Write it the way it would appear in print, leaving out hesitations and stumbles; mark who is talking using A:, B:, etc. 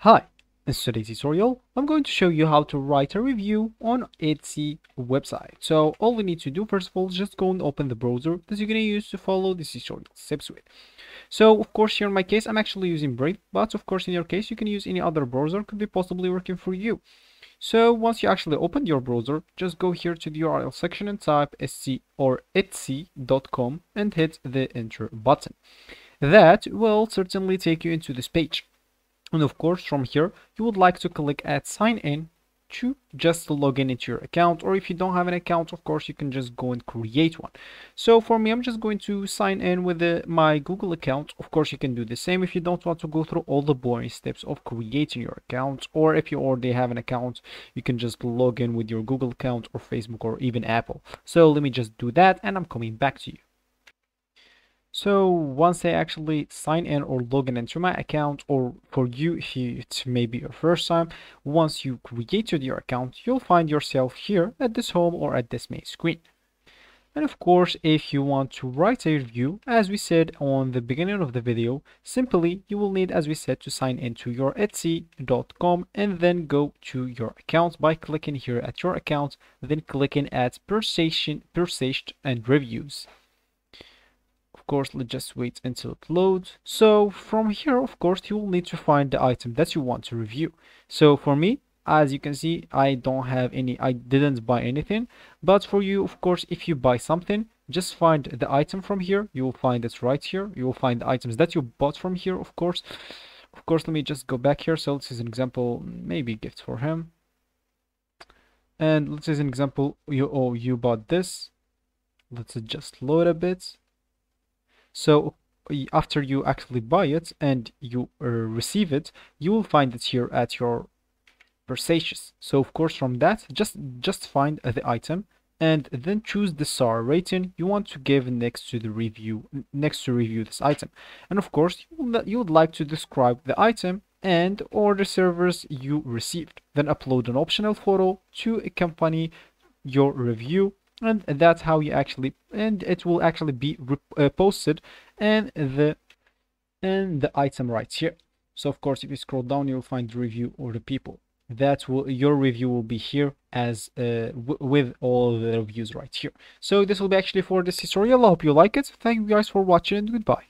A: Hi, in today's tutorial, I'm going to show you how to write a review on Etsy website. So all we need to do first of all is just go and open the browser that you're going to use to follow this tutorial steps with. So of course here in my case, I'm actually using Brave, but of course in your case, you can use any other browser, could be possibly working for you. So once you actually open your browser, just go here to the URL section and type Etsy or Etsy.com and hit the enter button. That will certainly take you into this page. And of course, from here, you would like to click at sign in to just log in into your account, or if you don't have an account, of course, you can just go and create one. So for me, I'm just going to sign in with my Google account. Of course, you can do the same if you don't want to go through all the boring steps of creating your account, or if you already have an account, you can just log in with your Google account or Facebook or even Apple. So let me just do that, and I'm coming back to you. So once I actually sign in or log in into my account, or for you if it's maybe your first time, once you created your account, you'll find yourself here at this home or at this main screen. And of course, if you want to write a review, as we said on the beginning of the video, simply you will need, as we said, to sign into your Etsy.com and then go to your account by clicking here at your account, then clicking at purchased and reviews. Of course, let's just wait until it loads. So from here, of course, you will need to find the item that you want to review. So for me, as you can see, I didn't buy anything. But for you, of course, if you buy something, just find the item from here. You will find it right here. You will find the items that you bought from here, of course. Of course, let me just go back here. So this is an example, maybe gift for him. And let's say an example, you bought this. Let's just load a bit. So after you actually buy it and you receive it, you will find it here at your purchases. So of course from that, just find the item and then choose the star rating you want to give next to review this item. And of course you would like to describe the item and or the servers you received. Then upload an optional photo to accompany your review, and that's how you actually, and it will actually be posted and the item right here. So of course if you scroll down, you'll find the review or the people that will, your review will be here as with all the reviews right here. So this will be actually for this tutorial. I hope you like it. Thank you guys for watching and goodbye.